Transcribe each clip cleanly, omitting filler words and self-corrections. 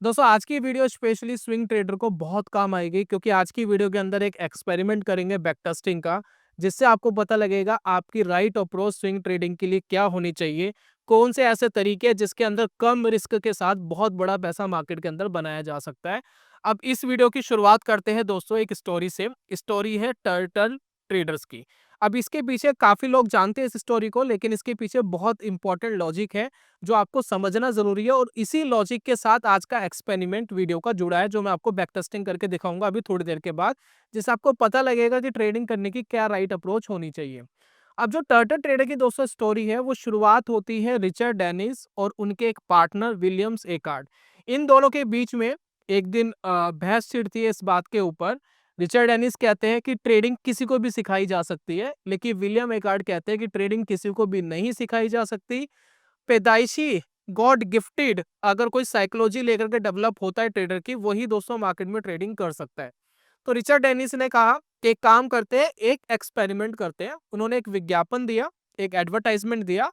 दोस्तों आज की वीडियो स्पेशली स्विंग ट्रेडर को बहुत काम आएगी क्योंकि आज की वीडियो के अंदर एक एक्सपेरिमेंट करेंगे बैक टेस्टिंग का, जिससे आपको पता लगेगा आपकी राइट अप्रोच स्विंग ट्रेडिंग के लिए क्या होनी चाहिए। कौन से ऐसे तरीके हैं जिसके अंदर कम रिस्क के साथ बहुत बड़ा पैसा मार्केट के अंदर बनाया जा सकता है। अब इस वीडियो की शुरुआत करते हैं दोस्तों एक स्टोरी से। स्टोरी है टर्टल ट्रेडर्स की। अब इसके पीछे काफी लोग जानते हैं इस स्टोरी को, लेकिन इसके पीछे बहुत इंपॉर्टेंट लॉजिक है जो आपको समझना जरूरी है, और इसी लॉजिक के साथ आज का एक्सपेरिमेंट वीडियो का जुड़ा है जो मैं आपको बैक टेस्टिंग करके दिखाऊंगा अभी थोड़ी देर के बाद, जिससे आपको पता लगेगा कि ट्रेडिंग करने की क्या राइट अप्रोच होनी चाहिए। अब जो टर्टल ट्रेडर की दोस्तों स्टोरी है वो शुरुआत होती है रिचर्ड डेनिस और उनके एक पार्टनर विलियम्स एकार्ड। इन दोनों के बीच में एक दिन बहस छिड़ती है इस बात के ऊपर। रिचर्ड डेनिस कहते हैं कि ट्रेडिंग किसी को भी सिखाई जा सकती है, लेकिन विलियम एकार्ड कहते हैं कि ट्रेडिंग किसी को भी नहीं सिखाई जा सकती। पैदाइशी गॉड गिफ्टेड अगर कोई साइकोलॉजी लेकर के डेवलप होता है ट्रेडर की, वही दोस्तों मार्केट में ट्रेडिंग कर सकता है। तो रिचर्ड डेनिस ने कहा कि एक काम करते हैं, एक एक्सपेरिमेंट करते हैं। उन्होंने एक विज्ञापन दिया, एक एडवर्टाइजमेंट दिया,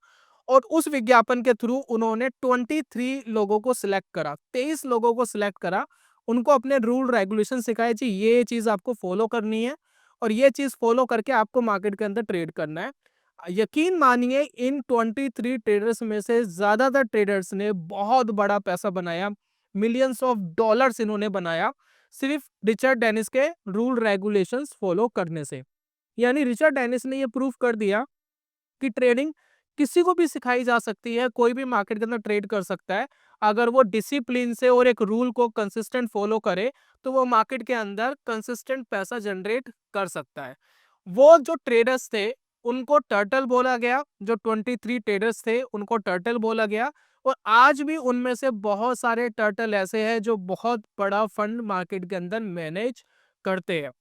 और उस विज्ञापन के थ्रू उन्होंने 23 लोगों को सिलेक्ट करा, 23 लोगों को सिलेक्ट करा। उनको अपने रूल रेगुलेशन सिखाए जी, ये चीज आपको फॉलो करनी है और ये चीज फॉलो करके आपको मार्केट के अंदर ट्रेड करना है। यकीन मानिए इन 23 ट्रेडर्स में से ज्यादातर ट्रेडर्स ने बहुत बड़ा पैसा बनाया, मिलियंस ऑफ डॉलर्स इन्होंने बनाया सिर्फ रिचर्ड डेनिस के रूल रेगुलेशंस फॉलो करने से। यानी रिचर्ड डेनिस ने ये प्रूफ कर दिया कि ट्रेडिंग किसी को भी सिखाई जा सकती है, कोई भी मार्केट के अंदर ट्रेड कर सकता है। अगर वो डिसिप्लिन से और एक रूल को कंसिस्टेंट फॉलो करे तो वो मार्केट के अंदर कंसिस्टेंट पैसा जनरेट कर सकता है। वो जो ट्रेडर्स थे उनको टर्टल बोला गया, जो 23 ट्रेडर्स थे उनको टर्टल बोला गया। और आज भी उनमें से बहुत सारे टर्टल ऐसे हैं जो बहुत बड़ा फंड मार्केट के अंदर मैनेज करते हैं।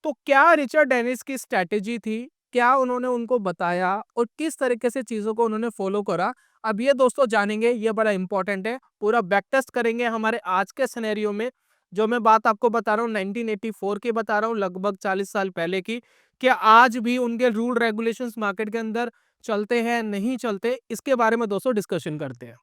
तो क्या रिचर्ड डेनिस की स्ट्रैटेजी थी, क्या उन्होंने उनको बताया और किस तरीके से चीजों को उन्होंने फॉलो करा, अब ये दोस्तों जानेंगे। ये बड़ा इंपॉर्टेंट है, पूरा बैक टेस्ट करेंगे हमारे आज के सिनेरियो में। जो मैं बात आपको बता रहा हूँ 1984 की बता रहा हूँ, लगभग 40 साल पहले की। क्या आज भी उनके रूल रेगुलेशंस मार्केट के अंदर चलते हैं, नहीं चलते, इसके बारे में दोस्तों डिस्कशन करते हैं।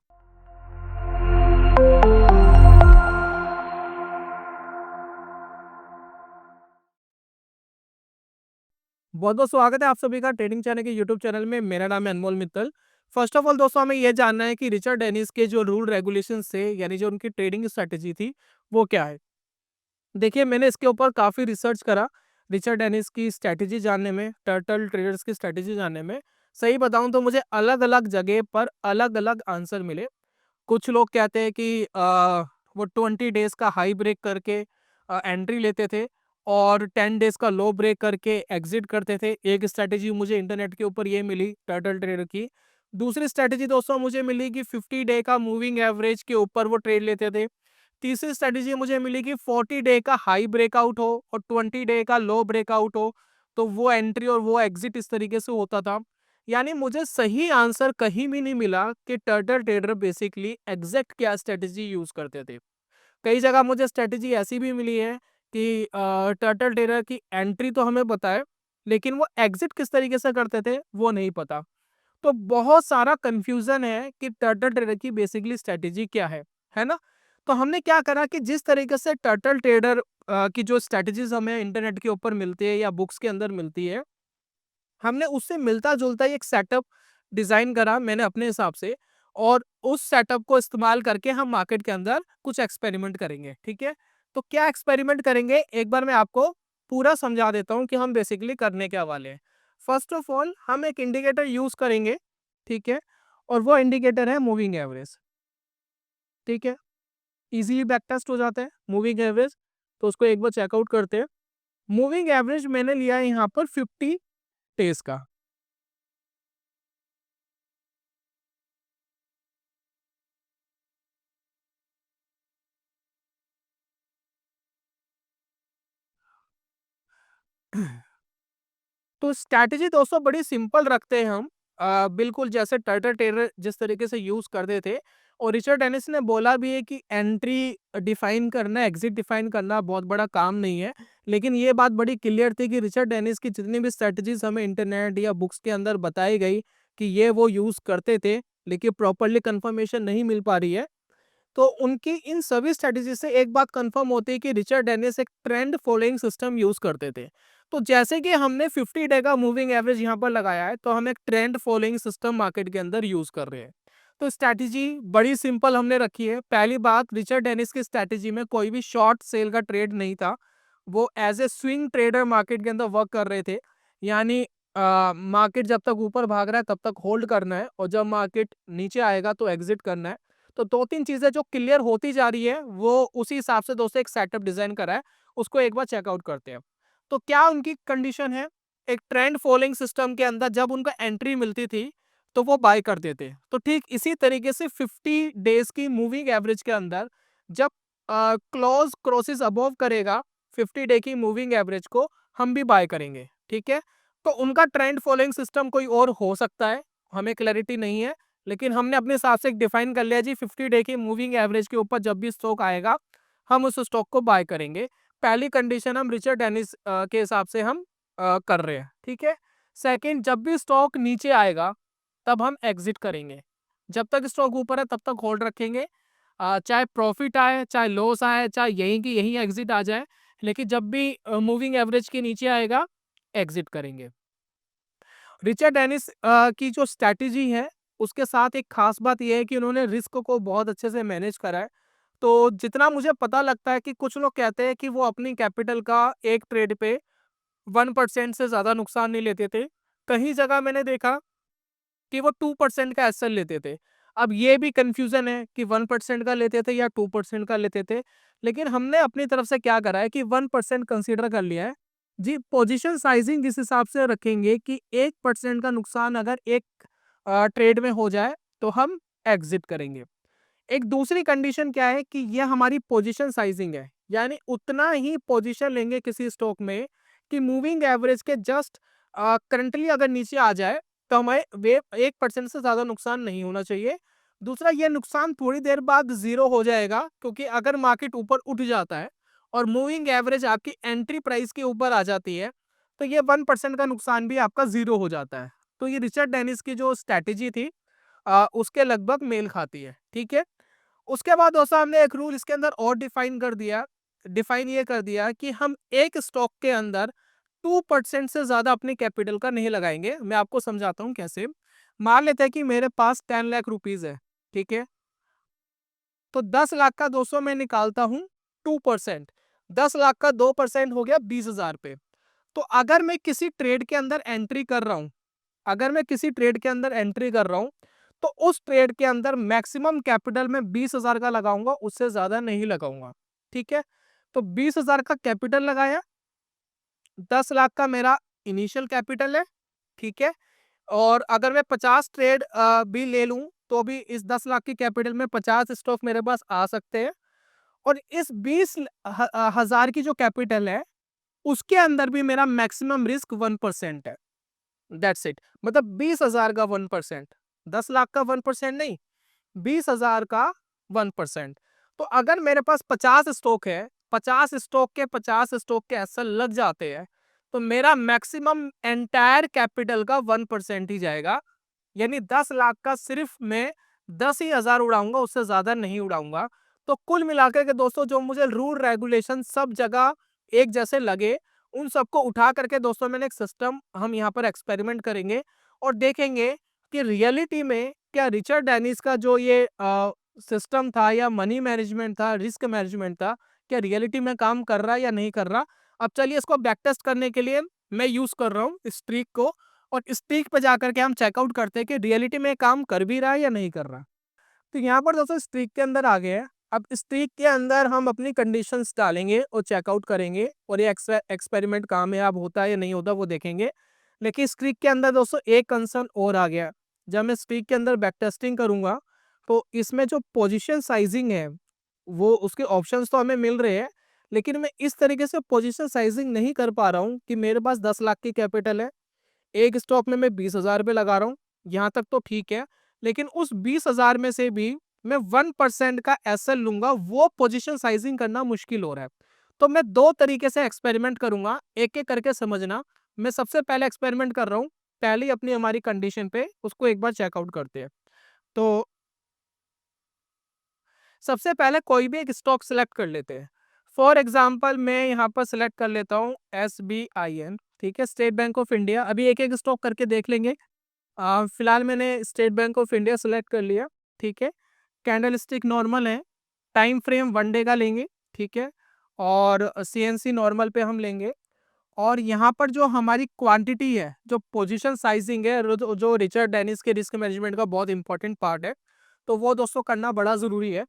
बहुत बहुत स्वागत है आप सभी का ट्रेडिंग चैनल के यूट्यूब चैनल में। मेरा नाम है अनमोल मित्तल। फर्स्ट ऑफ ऑल दोस्तों हमें यह जानना है कि रिचर्ड डेनिस के जो रूल रेगुलेशंस थे, यानी जो उनकी ट्रेडिंग स्ट्रेटेजी थी, वो क्या है। देखिए मैंने इसके ऊपर काफ़ी रिसर्च करा रिचर्ड डेनिस की स्ट्रैटेजी जानने में, टर्टल ट्रेडर्स की स्ट्रैटेजी जानने में। सही बताऊं तो मुझे अलग अलग जगह पर अलग अलग आंसर मिले। कुछ लोग कहते हैं कि वो 20 डेज का हाई ब्रेक करके एंट्री लेते थे और 10 डेज का लो ब्रेक करके एग्जिट करते थे। एक स्ट्रैटेजी मुझे इंटरनेट के ऊपर ये मिली टर्टल ट्रेडर की। दूसरी स्ट्रैटेजी दोस्तों मुझे मिली कि 50 डे का मूविंग एवरेज के ऊपर वो ट्रेड लेते थे। तीसरी स्ट्रेटेजी मुझे मिली कि 40 डे का हाई ब्रेकआउट हो और 20 डे का लो ब्रेकआउट हो, तो वो एंट्री और वो एग्जिट इस तरीके से होता था। यानी मुझे सही आंसर कहीं भी नहीं मिला कि टर्टल ट्रेडर बेसिकली एग्जैक्ट क्या स्ट्रेटेजी यूज करते थे। कई जगह मुझे स्ट्रेटेजी ऐसी भी मिली है कि टर्टल ट्रेडर की एंट्री तो हमें पता है, लेकिन वो एग्जिट किस तरीके से करते थे वो नहीं पता। तो बहुत सारा कंफ्यूजन है कि टर्टल ट्रेडर की बेसिकली स्ट्रेटेजी क्या है ना। तो हमने क्या करा कि जिस तरीके से टर्टल ट्रेडर की जो स्ट्रेटेजीज हमें इंटरनेट के ऊपर मिलती है या बुक्स के अंदर मिलती है, हमने उससे मिलता जुलता ही एक सेटअप डिजाइन करा मैंने अपने हिसाब से। और उस सेटअप को इस्तेमाल करके हम मार्केट के अंदर कुछ एक्सपेरिमेंट करेंगे, ठीक है। तो क्या एक्सपेरिमेंट करेंगे एक बार मैं आपको पूरा समझा देता हूं कि हम बेसिकली करने क्या वाले हैं। फर्स्ट ऑफ ऑल हम एक इंडिकेटर यूज करेंगे, ठीक है, और वो इंडिकेटर है मूविंग एवरेज, ठीक है। इजीली बैक टेस्ट हो जाता है मूविंग एवरेज, तो उसको एक बार चेकआउट करते हैं। मूविंग एवरेज मैंने लिया है यहाँ पर 50 डेज का। तो स्ट्रैटेजी दोस्तों बड़ी सिंपल रखते हैं हम, बिल्कुल जैसे टर्टल टेरर जिस तरीके से यूज करते थे। और रिचर्ड डेनिस ने बोला भी है कि एंट्री डिफाइन करना, एग्जिट डिफाइन करना बहुत बड़ा काम नहीं है। लेकिन ये बात बड़ी क्लियर थी कि रिचर्ड डेनिस की जितनी भी स्ट्रेटजीज हमें इंटरनेट या बुक्स के अंदर बताई गई कि ये वो यूज करते थे, लेकिन प्रॉपरली कंफर्मेशन नहीं मिल पा रही है। तो उनकी इन सभी स्ट्रेटेजी से एक बात कंफर्म होती है कि रिचर्ड डेनिस एक ट्रेंड फॉलोइंग सिस्टम यूज करते थे। तो जैसे कि हमने 50 डे का मूविंग एवरेज यहाँ पर लगाया है, तो हम एक ट्रेंड फॉलोइंग सिस्टम मार्केट के अंदर यूज कर रहे हैं। तो स्ट्रैटेजी बड़ी सिंपल हमने रखी है। पहली बात, रिचर्ड डेनिस की स्ट्रैटेजी में कोई भी शॉर्ट सेल का ट्रेड नहीं था। वो as a swing trader market के अंदर वर्क कर रहे थे। यानी मार्केट जब तक ऊपर भाग रहा है तब तक होल्ड करना है, और जब मार्केट नीचे आएगा तो एग्जिट करना है। तो दो तीन चीजें जो क्लियर होती जा रही है, वो उसी हिसाब से दोस्तों एक सेटअप डिजाइन करा है, उसको एक बार चेकआउट करते हैं। तो क्या उनकी कंडीशन है, एक ट्रेंड फॉलोइंग सिस्टम के अंदर जब उनको एंट्री मिलती थी तो वो बाय कर देते। तो ठीक इसी तरीके से 50 डेज की मूविंग एवरेज के अंदर जब क्लोज क्रॉसेस अबव करेगा 50 डे की मूविंग एवरेज को, हम भी बाय करेंगे। ठीक है, तो उनका ट्रेंड फॉलोइंग सिस्टम कोई और हो सकता है, हमें क्लैरिटी नहीं है, लेकिन हमने अपने हिसाब से डिफाइन कर लिया जी 50 डे की मूविंग एवरेज के ऊपर जब भी स्टॉक आएगा हम उस स्टॉक को बाय करेंगे। पहली कंडीशन हम रिचर्ड डेनिस के हिसाब से हम कर रहे हैं। ठीक है, सेकंड, जब भी स्टॉक नीचे आएगा तब हम एग्जिट करेंगे। जब तक स्टॉक ऊपर है तब तक होल्ड रखेंगे, चाहे प्रॉफिट आए चाहे लॉस आए चाहे यहीं की यहीं एग्जिट आ जाए, लेकिन जब भी मूविंग एवरेज के नीचे आएगा एग्जिट करेंगे। रिचर्ड डेनिस की जो स्ट्रैटेजी है उसके साथ एक खास बात यह है कि उन्होंने रिस्क को बहुत अच्छे से मैनेज करा है। तो जितना मुझे पता लगता है कि कुछ लोग कहते हैं कि वो अपनी कैपिटल का एक ट्रेड पे 1% से ज्यादा नुकसान नहीं लेते थे। कहीं जगह मैंने देखा कि वो 2% का एसएल लेते थे। अब ये भी कंफ्यूजन है कि 1% का लेते थे या 2% का लेते थे, लेकिन हमने अपनी तरफ से क्या करा है कि 1% कंसीडर कर लिया है जी। पोजीशन साइजिंग इस हिसाब से रखेंगे कि 1% का नुकसान अगर एक ट्रेड में हो जाए तो हम एग्जिट करेंगे। एक दूसरी कंडीशन क्या है कि ये हमारी पोजीशन साइजिंग है, यानी उतना ही पोजीशन लेंगे किसी स्टॉक में कि मूविंग एवरेज के जस्ट करंटली अगर नीचे आ जाए तो हमें वे 1% से ज्यादा नुकसान नहीं होना चाहिए। दूसरा, ये नुकसान थोड़ी देर बाद जीरो हो जाएगा, क्योंकि अगर मार्केट ऊपर उठ जाता है और मूविंग एवरेज आपकी एंट्री प्राइस के ऊपर आ जाती है तो ये 1% का नुकसान भी आपका जीरो हो जाता है। तो ये रिचर्ड डेनिस की जो स्ट्रैटेजी थी उसके लगभग मेल खाती है। ठीक है, उसके बाद दोस्तों हमने एक रूल इसके अंदर और डिफाइन ये कर दिया कि हम एक स्टॉक के अंदर 2% से ज्यादा अपने कैपिटल का नहीं लगाएंगे। मैं आपको समझाता हूँ कैसे। मान लेते हैं कि मेरे पास 10 लाख रुपीज है। ठीक है, तो 10 लाख का दोस्तों मैं निकालता हूँ 2%। 10 लाख का 2% हो गया 20,000 पे। तो अगर मैं किसी ट्रेड के अंदर एंट्री कर रहा हूँ, तो उस ट्रेड के अंदर मैक्सिमम कैपिटल में 20,000 का लगाऊंगा, उससे ज्यादा नहीं लगाऊंगा। ठीक है, तो 20,000 का कैपिटल लगाया, 10 लाख का मेरा इनिशियल कैपिटल है। ठीक है, और अगर मैं 50 ट्रेड भी ले लूं तो भी इस 10 लाख की कैपिटल में 50 स्टॉक मेरे पास आ सकते हैं। और इस 20,000 की जो कैपिटल है उसके अंदर भी मेरा मैक्सिमम रिस्क 1% है। दैट्स इट, मतलब 20,000 का 1%, 10 लाख का 1% नहीं, 20,000 का 1%। तो अगर मेरे पास 50 स्टॉक है, 50 स्टॉक के एसएल लग जाते हैं, तो मेरा मैक्सिमम एंटायर कैपिटल का 1% ही जाएगा। यानी 10 लाख का सिर्फ मैं 10,000 ही उड़ाऊंगा, उससे ज्यादा नहीं उड़ाऊंगा। तो कुल मिलाकर के दोस्तों जो मुझे रूल रेगुलेशन सब जगह एक जैसे लगे, उन सबको उठा करके दोस्तों मैंने एक सिस्टम हम यहाँ पर एक्सपेरिमेंट करेंगे और देखेंगे कि रियलिटी में क्या रिचर्ड डेनिस का जो ये सिस्टम था या मनी मैनेजमेंट था, रिस्क मैनेजमेंट था, क्या रियलिटी में काम कर रहा है या नहीं कर रहा। अब चलिए इसको बैक टेस्ट करने के लिए मैं यूज कर रहा हूँ स्ट्रीक को, और स्ट्रीक पे जाकर के हम चेकआउट करते हैं कि रियलिटी में काम कर भी रहा है या नहीं कर रहा। तो यहाँ पर दोस्तों स्ट्रीक के अंदर आ गए हैं। अब स्ट्रीक के अंदर हम अपनी कंडीशंस डालेंगे और चेकआउट करेंगे, और ये एक्सपेरिमेंट कामयाब होता है या नहीं होता वो देखेंगे। लेकिन स्ट्रीक के अंदर दोस्तों एक कंसर्न और आ गया। जब मैं स्ट्रीक के अंदर बैक टेस्टिंग करूंगा तो इसमें जो पोजीशन साइजिंग है वो उसके ऑप्शंस तो हमें मिल रहे हैं, लेकिन मैं इस तरीके से पोजीशन साइजिंग नहीं कर पा रहा हूँ कि मेरे पास 10 लाख की कैपिटल है, एक स्टॉक में मैं 20,000 रुपये लगा रहा हूँ, यहाँ तक तो ठीक है। लेकिन उस 20,000 में से भी मैं 1% का एसएल लूंगा, वो पोजीशन साइजिंग करना मुश्किल हो रहा है। तो मैं दो तरीके से एक्सपेरिमेंट करूंगा, एक एक करके समझना। मैं सबसे पहले एक्सपेरिमेंट कर रहा हूँ, पहली अपनी हमारी कंडीशन पे उसको एक बार चेकआउट करते हैं। तो सबसे पहले कोई भी एक स्टॉक सेलेक्ट कर लेते हैं। फॉर एग्जांपल मैं यहाँ पर सेलेक्ट कर लेता हूँ SBIN, ठीक है, स्टेट बैंक ऑफ इंडिया। अभी एक एक स्टॉक करके देख लेंगे। फिलहाल मैंने state bank of India select कर लिया, ठीक है। कैंडल स्टिक नॉर्मल है, टाइम फ्रेम 1 डे का लेंगे, ठीक है, और CNC नॉर्मल पे हम लेंगे। और यहाँ पर जो हमारी क्वांटिटी है, जो पोजीशन साइजिंग है, जो रिचर्ड डेनिस के रिस्क मैनेजमेंट का बहुत इंपॉर्टेंट पार्ट है, तो वो दोस्तों करना बड़ा ज़रूरी है।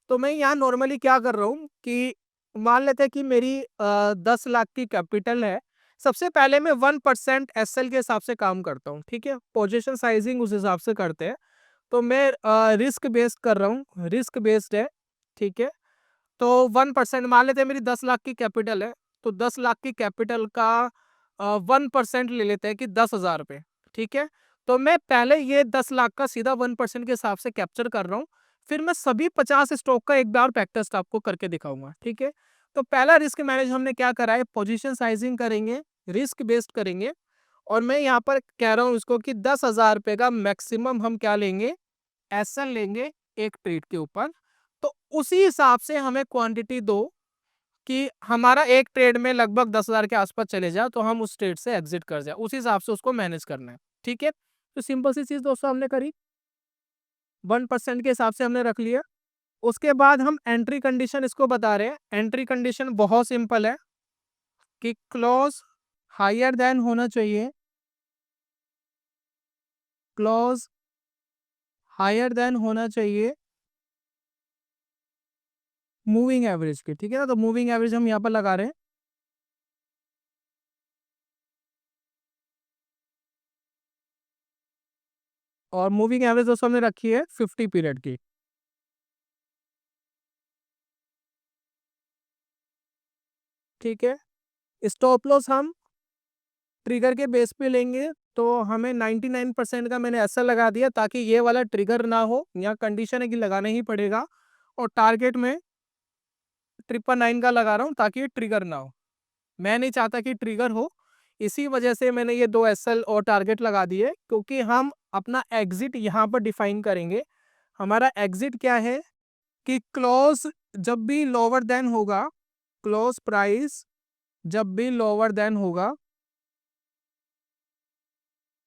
तो मैं यहाँ नॉर्मली क्या कर रहा हूँ कि मान लेते हैं कि मेरी 10 लाख की कैपिटल है। सबसे पहले मैं 1% SL के हिसाब से काम करता हूँ, ठीक है, पोजीशन साइजिंग उस हिसाब से करते हैं। तो मैं रिस्क बेस्ड कर रहा हूँ, रिस्क बेस्ड है, ठीक है। तो 1% मान लेते हैं मेरी 10 लाख की कैपिटल है, तो 10 लाख की कैपिटल का 1% ले लेते हैं कि 10,000 रुपये, ठीक है। तो मैं पहले ये 10 लाख का सीधा 1% के हिसाब से कैप्चर कर रहा हूँ। फिर मैं सभी 50 स्टॉक का एक बार बैक टेस्ट आपको करके दिखाऊंगा, ठीक है। तो पहला रिस्क मैनेज हमने क्या करा है, पोजीशन साइजिंग करेंगे, रिस्क बेस्ड करेंगे। और मैं यहाँ पर कह रहा हूँ इसको कि 10,000 रुपये का मैक्सिमम हम क्या लेंगे, SL लेंगे एक ट्रेड के ऊपर। तो उसी हिसाब से हमें क्वांटिटी दो कि हमारा एक ट्रेड में लगभग 10,000 के आसपास चले जाए, तो हम उस ट्रेड से एग्जिट कर जाए, उस हिसाब से उसको मैनेज करना है, ठीक है। तो सिंपल सी चीज दोस्तों हमने करी, 1% के हिसाब से हमने रख लिया। उसके बाद हम एंट्री कंडीशन इसको बता रहे हैं। एंट्री कंडीशन बहुत सिंपल है कि क्लोज हायर देन होना चाहिए, क्लोज हायर देन होना चाहिए मूविंग एवरेज के, ठीक है ना। तो मूविंग एवरेज हम यहाँ पर लगा रहे हैं, और मूविंग एवरेज दोस्तों हमने रखी है 50 पीरियड की, ठीक है। स्टॉप लॉस हम ट्रिगर के बेस पे लेंगे, तो हमें 99% का मैंने ऐसा लगा दिया ताकि ये वाला ट्रिगर ना हो। यहाँ कंडीशन है कि लगाना ही पड़ेगा। और टारगेट में 999 का लगा रहा हूँ ताकि ये ट्रिगर ना हो। मैं नहीं चाहता कि ट्रिगर हो, इसी वजह से मैंने ये 2 SL और टारगेट लगा दिए, क्योंकि हम अपना एग्जिट यहाँ पर डिफाइन करेंगे। हमारा एग्जिट क्या है कि क्लोज जब भी लोअर देन होगा, क्लोज प्राइस जब भी लोअर देन होगा,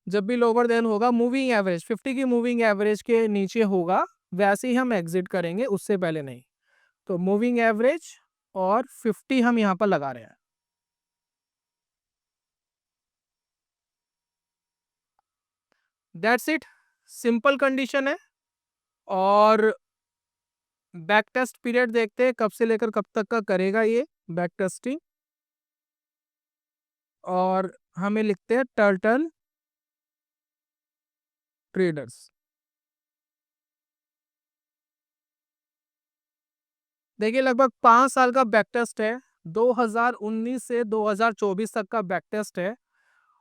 जब भी लोअर देन होगा, मूविंग एवरेज 50 की मूविंग एवरेज के नीचे होगा, वैसे ही हम एग्जिट करेंगे, उससे पहले नहीं। तो मूविंग एवरेज और 50 हम यहाँ पर लगा रहे हैं। दैट्स इट, सिंपल कंडीशन है। और बैक टेस्ट पीरियड देखते हैं कब से लेकर कब तक का करेगा ये बैक टेस्टिंग। और हमें लिखते हैं टर्टल ट्रेडर्स। देखिए लगभग 5 साल का बैक टेस्ट है, 2019 से 2024 तक का बैक टेस्ट है।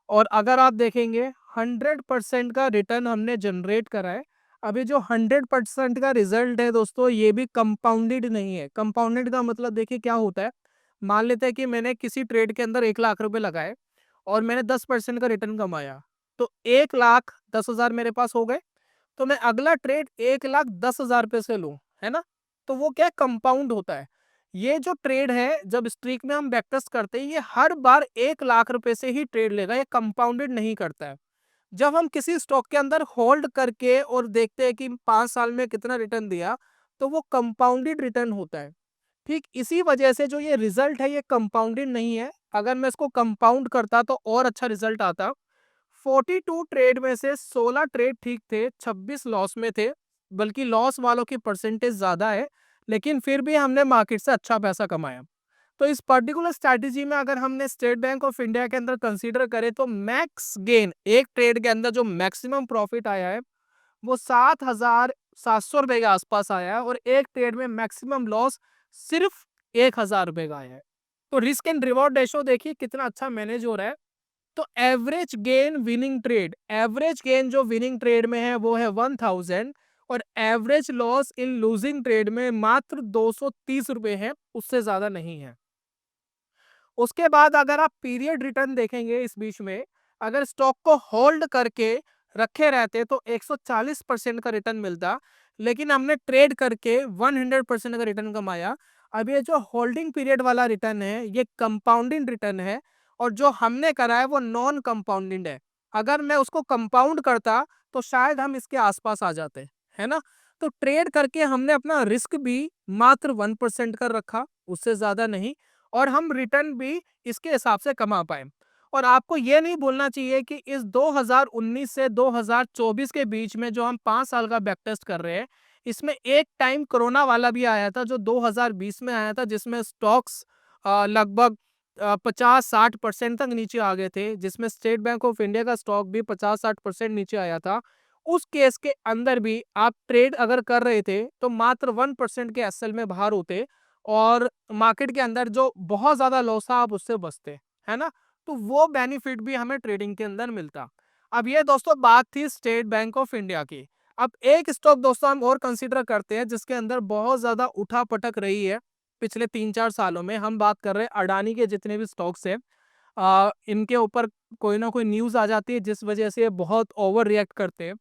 और अगर आप देखेंगे 100% का रिटर्न हमने जनरेट करा है। अभी जो 100% का रिजल्ट है दोस्तों, ये भी कंपाउंडेड नहीं है। कंपाउंडेड का मतलब देखिए क्या होता है, मान लेते हैं कि मैंने किसी ट्रेड के अंदर 1 लाख रुपए लगाए और मैंने 10% का रिटर्न कमाया, तो 1,10,000 मेरे पास हो गए। तो मैं अगला ट्रेड 1,10,000 रुपए से लूं, है ना। तो वो क्या कंपाउंड होता है। ये जो ट्रेड है, जब स्ट्रीक में हम बैकटेस्ट करते हैं, ये हर बार 1 लाख रुपए से ही ट्रेड लेगा, ये कंपाउंडेड नहीं करता है। जब हम किसी स्टॉक के अंदर होल्ड करके और देखते हैं कि 5 साल में कितना रिटर्न दिया, तो वो कंपाउंडेड रिटर्न होता है। ठीक इसी वजह से जो ये रिजल्ट है, ये कंपाउंडेड नहीं है। अगर मैं इसको कंपाउंड करता तो और अच्छा रिजल्ट आता। 42 ट्रेड में से 16 ट्रेड ठीक थे, 26 लॉस में थे, बल्कि लॉस वालों की परसेंटेज ज्यादा है, लेकिन फिर भी हमने मार्केट से अच्छा पैसा कमाया। तो इस पर्टिकुलर स्ट्रैटेजी में अगर हमने स्टेट बैंक ऑफ इंडिया के अंदर कंसीडर करें, तो मैक्स गेन एक ट्रेड के अंदर जो मैक्सिमम प्रॉफिट आया है, वो 7,700 रुपए के आसपास आया है। और एक ट्रेड में मैक्सिमम लॉस सिर्फ 1,000 रुपए का आया है। तो रिस्क एंड रिवॉर्ड रेशो देखिए कितना अच्छा मैनेज हो रहा है। तो average gain winning trade, average gain जो विनिंग ट्रेड में है वो है 1,000, और average loss in losing trade में मात्र 230 रुपए है, उससे ज्यादा नहीं है। उसके बाद अगर आप पीरियड रिटर्न देखेंगे, इस बीच में अगर स्टॉक को होल्ड करके रखे रहते तो 140% का रिटर्न मिलता। लेकिन हमने ट्रेड करके 100% का रिटर्न कमाया। अब ये जो होल्डिंग पीरियड वाला रिटर्न है ये कंपाउंडिंग रिटर्न है, और जो हमने करा है वो नॉन कंपाउंडिंग है। अगर मैं उसको कंपाउंड करता तो शायद हम इसके आसपास आ जाते, है ना। तो ट्रेड करके हमने अपना रिस्क भी मात्र 1% कर रखा, उससे ज्यादा नहीं, और हम रिटर्न भी इसके हिसाब से कमा पाए। और आपको ये नहीं भूलना चाहिए कि इस 2019 से 2024 के बीच में जो हम 5 साल का बैक टेस्ट कर रहे हैं, इसमें एक टाइम कोरोना वाला भी आया था जो 2020 में आया था, जिसमें स्टॉक्स लगभग 50-60% तक नीचे आ गए थे, जिसमें स्टेट बैंक ऑफ इंडिया का स्टॉक भी 50-60% नीचे आया था। उस केस के अंदर भी आप ट्रेड अगर कर रहे थे तो मात्र 1% के एसएल में बाहर होते, और मार्केट के अंदर जो बहुत ज्यादा लॉस था आप उससे बचते, है ना। तो वो बेनिफिट भी हमें ट्रेडिंग के अंदर मिलता। अब ये दोस्तों बात थी स्टेट बैंक ऑफ इंडिया की। अब एक स्टॉक दोस्तों हम और कंसीडर करते हैं जिसके अंदर बहुत ज्यादा उठा पटक रही है पिछले 3-4 सालों में। हम बात कर रहे हैं अडानी के जितने भी स्टॉक्स हैं, इनके ऊपर कोई ना कोई न्यूज आ जाती है जिस वजह से ये बहुत ओवर रिएक्ट करते हैं।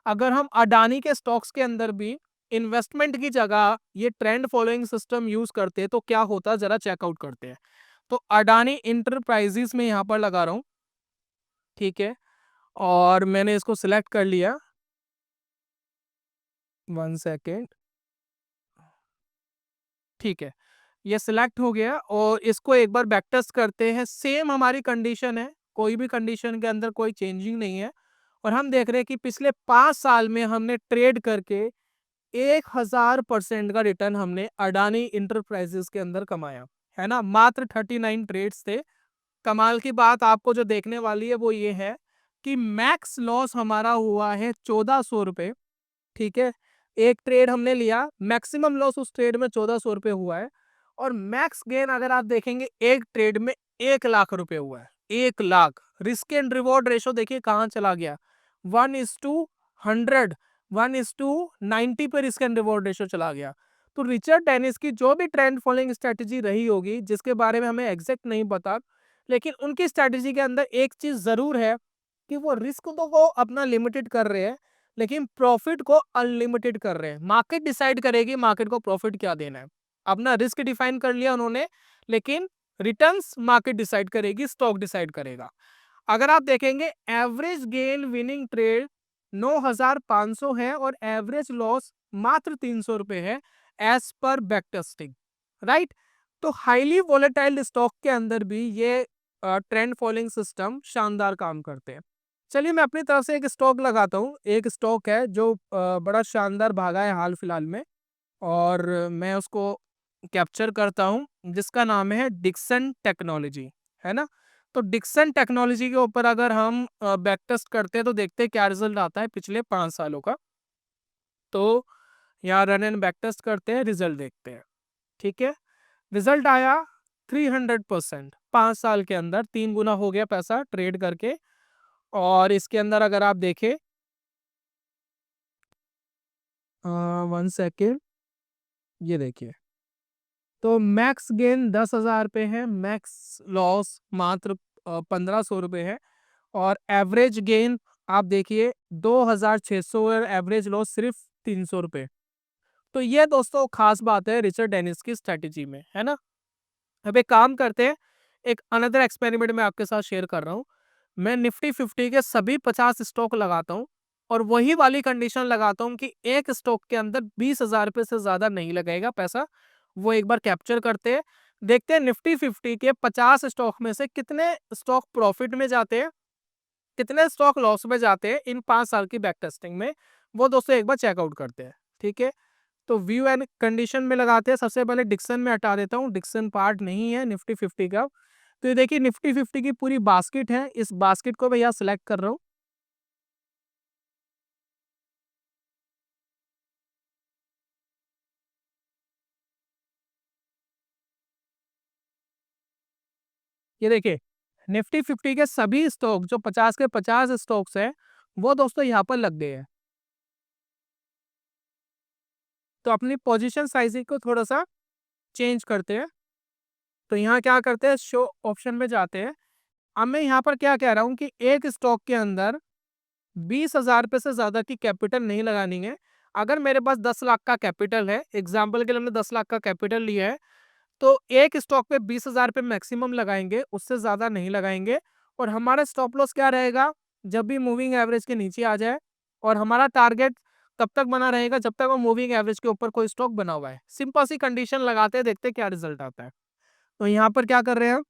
अगर हम अडानी के स्टॉक्स के अंदर भी इन्वेस्टमेंट की जगह ये ट्रेंड फॉलोइंग सिस्टम यूज करते हैं तो क्या होता है, जरा चेकआउट करते हैं। तो अडानी इंटरप्राइजेस में यहाँ पर लगा रहा हूँ, ठीक है, और मैंने इसको सिलेक्ट कर लिया। 1 सेकेंड, ठीक है, ये सिलेक्ट हो गया, और इसको एक बार बैक टेस्ट करते हैं। सेम हमारी कंडीशन है, कोई भी कंडीशन के अंदर कोई चेंजिंग नहीं है, और हम देख रहे हैं कि पिछले 5 साल में हमने ट्रेड करके 1000% का रिटर्न हमने अडानी इंटरप्राइजेस के अंदर कमाया, है ना। मात्र 39 ट्रेड्स थे। कमाल की बात आपको जो देखने वाली है वो ये है कि मैक्स लॉस हमारा हुआ है 1400 रुपये, ठीक है। एक ट्रेड हमने लिया, मैक्सिमम लॉस उस ट्रेड में 1400 रुपये हुआ है, और मैक्स गेन अगर आप देखेंगे एक ट्रेड में 1 लाख रुपए हुआ है। 1 lakh. Risk and reward ratio देखिए कहाँ चला गया, 1:100, 1:90 पे रिस्क एंड रिवॉर्ड रेशो चला गया। तो रिचर्ड डेनिस की जो भी ट्रेंड फॉलोइंग स्ट्रेटेजी रही होगी, जिसके बारे में हमें एग्जैक्ट नहीं पता, लेकिन उनकी स्ट्रेटेजी के अंदर एक चीज जरूर है कि वो रिस्क तो वो अपना लिमिटेड कर रहे हैं, लेकिन प्रॉफिट को अनलिमिटेड कर रहे हैं। मार्केट डिसाइड करेगी मार्केट को प्रॉफिट क्या देना है। अपना रिस्क डिफाइन कर लिया उन्होंने, लेकिन रिटर्न्स मार्केट डिसाइड करेगी, स्टॉक डिसाइड करेगा। अगर आप देखेंगे एवरेज गेन विनिंग ट्रेड 9500 है, और एवरेज लॉस मात्र 300 रुपए है, as per back testing, right. तो हाईली वोलेटाइल स्टॉक के अंदर भी ये ट्रेंड फॉलोइंग सिस्टम शानदार काम करते हैं। चलिए मैं अपनी तरफ से एक स्टॉक लगाता हूँ। एक स्टॉक है जो बड़ा शानदार भागा है हाल फिलहाल में, और मैं उसको कैप्चर करता हूँ, जिसका नाम है डिक्सन टेक्नोलॉजी, है ना। तो डिक्सन टेक्नोलॉजी के ऊपर अगर हम बैक टेस्ट करते हैं तो देखते हैं क्या रिजल्ट आता है पिछले 5 सालों का। तो यहाँ रन एंड बैक टेस्ट करते हैं, रिजल्ट देखते हैं, ठीक है। रिजल्ट आया 300%, 5 साल के अंदर 3 गुना हो गया पैसा ट्रेड करके। और इसके अंदर अगर आप देखें, 1 सेकेंड, ये देखिए, तो मैक्स गेन 10,000 पे है, मैक्स लॉस मात्र 1500 रुपये है, और एवरेज गेन आप देखिए 2600, और एवरेज लॉस सिर्फ 300 रुपये। तो ये दोस्तों खास बात है रिचर्ड डेनिस की स्ट्रेटेजी में, है ना। अब एक काम करते हैं, एक अनदर एक्सपेरिमेंट में आपके साथ शेयर कर रहा हूँ। मैं निफ्टी 50 के सभी 50 स्टॉक लगाता हूँ, और वही वाली कंडीशन लगाता हूँ कि एक स्टॉक के अंदर 20,000 रुपये से ज्यादा नहीं लगेगा पैसा। वो एक बार कैप्चर करते हैं, देखते हैं निफ्टी 50 के 50 स्टॉक में से कितने स्टॉक प्रॉफिट में जाते हैं, कितने स्टॉक लॉस में जाते हैं इन 5 साल की बैक टेस्टिंग में। वो दोस्तों एक बार चेकआउट करते हैं, ठीक है। तो व्यू एंड कंडीशन में लगाते हैं। सबसे पहले डिक्सन में हटा देता हूँ, डिक्सन पार्ट नहीं है निफ्टी 50 का। तो ये देखिए निफ्टी 50 की पूरी बास्केट है, इस बास्केट को मैं यहाँ सिलेक्ट कर रहा हूँ। ये देखिए निफ्टी 50 के सभी स्टॉक जो 50 के 50 स्टॉक्स है, वो दोस्तों यहाँ पर लग गए हैं। तो अपनी पोजीशन साइजिंग को थोड़ा सा चेंज करते हैं। तो यहाँ क्या करते हैं, शो ऑप्शन में जाते हैं। अब मैं यहाँ पर क्या कह रहा हूँ कि एक स्टॉक के अंदर 20,000 रुपये से ज्यादा की कैपिटल नहीं लगानी है। अगर मेरे पास 10 लाख का कैपिटल है, एग्जाम्पल के लिए हमने 10 लाख का कैपिटल लिया है, तो एक स्टॉक पे 20,000 पे मैक्सिमम लगाएंगे, उससे ज्यादा नहीं लगाएंगे। और हमारा स्टॉप लॉस क्या रहेगा, जब भी मूविंग एवरेज के नीचे आ जाए। और हमारा टारगेट तब तक बना रहेगा जब तक वो मूविंग एवरेज के ऊपर कोई स्टॉक बना हुआ है। सिंपल सी कंडीशन लगाते हैं, देखते हैं क्या रिजल्ट आता है। तो यहाँ पर क्या कर रहे हैं,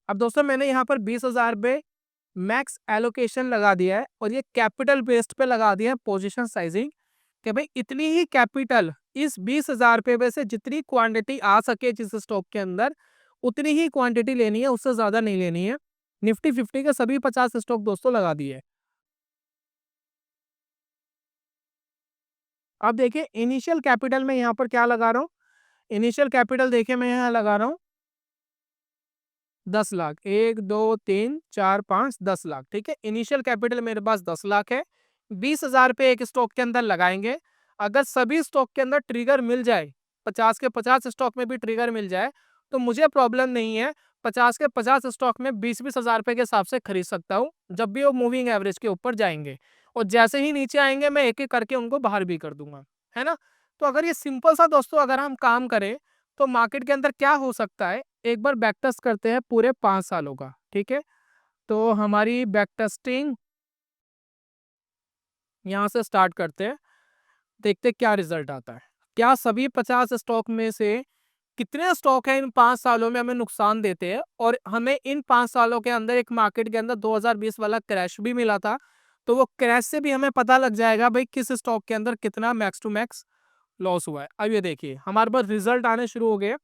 अब दोस्तों मैंने यहाँ पर 20,000 पे मैक्स एलोकेशन लगा दिया है और ये कैपिटल बेस्ड पे लगा दिया है पोजीशन साइजिंग, कि भाई इतनी ही कैपिटल इस 20,000 पे में से जितनी क्वांटिटी आ सके जिस स्टॉक के अंदर उतनी ही क्वांटिटी लेनी है, उससे ज्यादा नहीं लेनी है। निफ्टी 50 के सभी 50 स्टॉक दोस्तों लगा दिए। अब देखिए इनिशियल कैपिटल में यहाँ पर क्या लगा रहा हूँ, इनिशियल कैपिटल देखिए मैं यहाँ लगा रहा हूँ 10 लाख, 1 2 3 4 5 10 लाख, ठीक है। इनिशियल कैपिटल मेरे पास 10 लाख है, 20,000 पे एक स्टॉक के अंदर लगाएंगे। अगर सभी स्टॉक के अंदर ट्रिगर मिल जाए, 50 के 50 स्टॉक में भी ट्रिगर मिल जाए, तो मुझे प्रॉब्लम नहीं है। 50 के 50 स्टॉक में 20-20 हजार रुपए के हिसाब से खरीद सकता हूँ, जब भी वो मूविंग एवरेज के ऊपर जाएंगे। और जैसे ही नीचे आएंगे मैं एक एक करके उनको बाहर भी कर दूंगा, है ना। तो अगर ये सिंपल सा दोस्तों अगर हम काम करें, तो मार्केट के अंदर क्या हो सकता है, एक बार बैक टेस्ट करते हैं पूरे 5 सालों का, ठीक है। तो हमारी बैक टेस्टिंग यहाँ से स्टार्ट करते हैं, देखते हैं क्या रिजल्ट आता है। क्या सभी 50 स्टॉक में से कितने स्टॉक हैं इन 5 सालों में हमें नुकसान देते हैं, और हमें इन 5 सालों के अंदर एक मार्केट के अंदर 2020 वाला क्रैश भी मिला था, तो वो क्रैश से भी हमें पता लग जाएगा भाई किस स्टॉक के अंदर कितना मैक्स टू मैक्स लॉस हुआ है। अब ये देखिए हमारे पास रिजल्ट आने शुरू हो गए।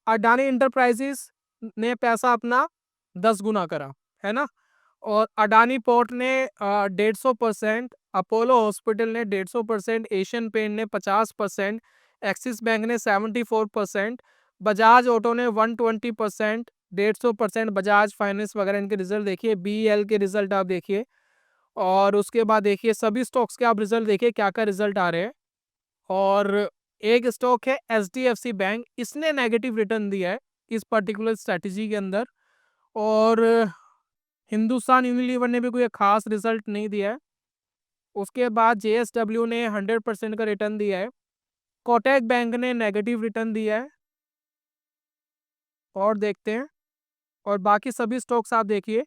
अडानी इंटरप्राइजेस ने पैसा अपना 10 गुना करा, है ना। और अडानी पोर्ट ने 150%, अपोलो हॉस्पिटल ने 150%, एशियन पेंट ने 50%, एक्सिस बैंक ने 74%, बजाज ऑटो ने 120%, 150%, बजाज फाइनेंस वगैरह इनके रिजल्ट देखिए, बीएल के रिजल्ट आप देखिए। और उसके बाद देखिए सभी स्टॉक्स के आप रिजल्ट देखिए क्या क्या रिजल्ट आ रहे हैं। और एक स्टॉक है एचडीएफसी बैंक, इसने नेगेटिव रिटर्न दिया है इस पर्टिकुलर स्ट्रेटजी के अंदर। और हिंदुस्तान यूनिलीवर ने भी कोई खास रिजल्ट नहीं दिया है। उसके बाद जेएसडब्ल्यू ने 100% का रिटर्न दिया है। कोटक बैंक ने नेगेटिव रिटर्न दिया है। और देखते हैं, और बाकी सभी स्टॉक्स आप देखिए।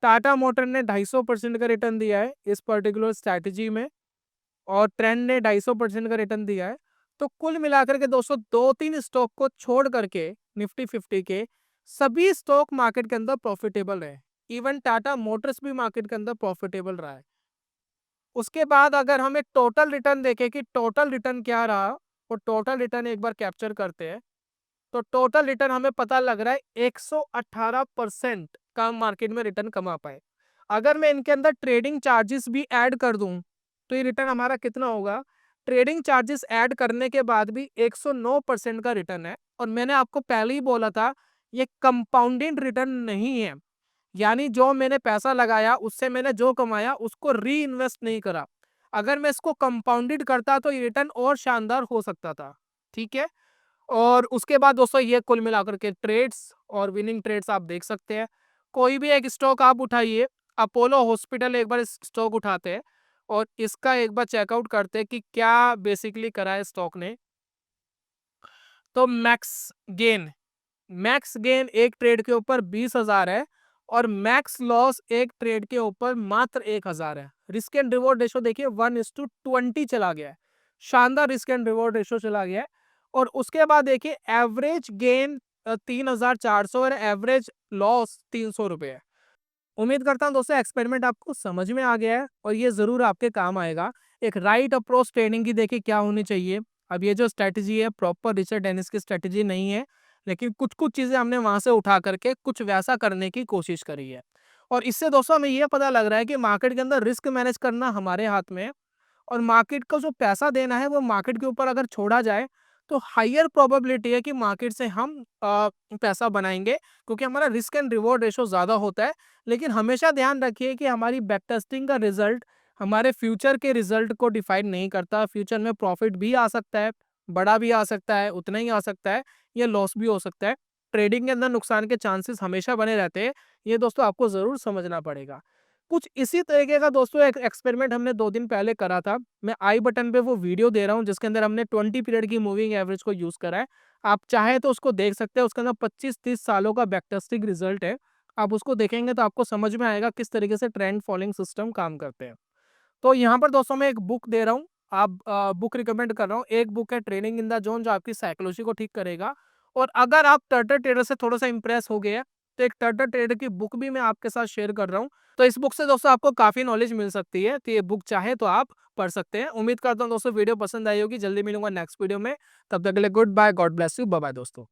टाटा मोटर ने 250% का रिटर्न दिया है इस पर्टिकुलर स्ट्रैटेजी में, और ट्रेंड ने 250% का रिटर्न दिया है। तो कुल मिलाकर के दोस्तों 2-3 स्टॉक को छोड़ करके निफ्टी 50 के सभी स्टॉक मार्केट के अंदर प्रॉफिटेबल है। इवन टाटा मोटर्स भी मार्केट के अंदर प्रॉफिटेबल रहा है। उसके बाद अगर हमें टोटल रिटर्न देखें कि टोटल रिटर्न क्या रहा, और टोटल रिटर्न एक बार कैप्चर करते हैं, तो टोटल रिटर्न हमें पता लग रहा है 118% का मार्केट में रिटर्न कमा पाए। अगर मैं इनके अंदर ट्रेडिंग चार्जेस भी ऐड कर दूं, तो ये रिटर्न हमारा कितना होगा, ट्रेडिंग चार्जेस ऐड करने के बाद भी 109% का रिटर्न है। और मैंने आपको पहले ही बोला था ये कंपाउंडिंग रिटर्न नहीं है, यानी जो मैंने पैसा लगाया उससे मैंने जो कमाया उसको री इन्वेस्ट नहीं करा। अगर मैं इसको कंपाउंडेड करता तो ये रिटर्न और शानदार हो सकता था, ठीक है। और उसके बाद दोस्तों ये कुल मिलाकर के ट्रेड्स और विनिंग ट्रेड्स आप देख सकते हैं। कोई भी एक स्टॉक आप उठाइए, अपोलो हॉस्पिटल एक बार इस स्टॉक उठाते हैं और इसका एक बार चेकआउट करते हैं कि क्या बेसिकली करा है स्टॉक ने। तो मैक्स गेन एक ट्रेड के ऊपर 20,000 है, और मैक्स लॉस एक ट्रेड के ऊपर मात्र 1,000 है। रिस्क एंड रिवॉर्ड रेशो देखिए 1:20 चला गया है, शानदार रिस्क एंड रिवॉर्ड रेशो चला गया है। और उसके बाद देखिए एवरेज गेन 3,400 और एवरेज लॉस 300 रुपए है। उम्मीद करता हूँ दोस्तों एक्सपेरिमेंट आपको समझ में आ गया है और ये जरूर आपके काम आएगा। एक राइट अप्रोच ट्रेडिंग की देखिए क्या होनी चाहिए। अब ये जो स्ट्रेटजी है प्रॉपर रिचर्ड डेनिस की स्ट्रेटजी नहीं है, लेकिन कुछ कुछ चीजें हमने वहां से उठा करके कुछ वैसा करने की कोशिश करी है। और इससे दोस्तों हमें ये पता लग रहा है कि मार्केट के अंदर रिस्क मैनेज करना हमारे हाथ में है, और मार्केट को जो पैसा देना है वो मार्केट के ऊपर अगर छोड़ा जाए, तो हायर प्रोबेबिलिटी है कि मार्केट से हम पैसा बनाएंगे, क्योंकि हमारा रिस्क एंड रिवॉर्ड रेशो ज़्यादा होता है। लेकिन हमेशा ध्यान रखिए कि हमारी बैक टेस्टिंग का रिजल्ट हमारे फ्यूचर के रिजल्ट को डिफाइन नहीं करता, फ्यूचर में प्रॉफिट भी आ सकता है, बड़ा भी आ सकता है, उतना ही आ सकता है, या लॉस भी हो सकता है। ट्रेडिंग के अंदर नुकसान के चांसेस हमेशा बने रहते हैं, ये दोस्तों आपको ज़रूर समझना पड़ेगा। कुछ इसी तरीके का दोस्तों एक एक्सपेरिमेंट हमने 2 दिन पहले करा था। मैं आई बटन पे वो वीडियो दे रहा हूँ जिसके अंदर हमने 20 पीरियड की मूविंग एवरेज को यूज़ करा है। आप चाहें तो उसको देख सकते हैं, उसके अंदर 25-30 सालों का बैकटेस्टिंग रिज़ल्ट है। आप उसको देखेंगे तो आपको समझ में आएगा किस तरीके से ट्रेंड फॉलोइंग सिस्टम काम करते हैं। तो यहाँ पर दोस्तों मैं एक बुक दे रहा हूँ, आप बुक रिकमेंड कर रहा हूँ। एक बुक है ट्रेनिंग इन द ज़ोन जो आपकी साइकोलॉजी को ठीक करेगा, और अगर आप टर्टल ट्रेडर से थोड़ा-सा इम्प्रेस हो गए हैं, तो एक टर्टल ट्रेडर की बुक भी मैं आपके साथ शेयर कर रहा हूँ। तो इस बुक से दोस्तों आपको काफ़ी नॉलेज मिल सकती है, तो ये बुक चाहे तो आप पढ़ सकते हैं। उम्मीद करता हूँ दोस्तों वीडियो पसंद आई होगी। जल्दी मिलूँगा नेक्स्ट वीडियो में, तब तक के लिए good bye, God bless you, bye bye दोस्तों।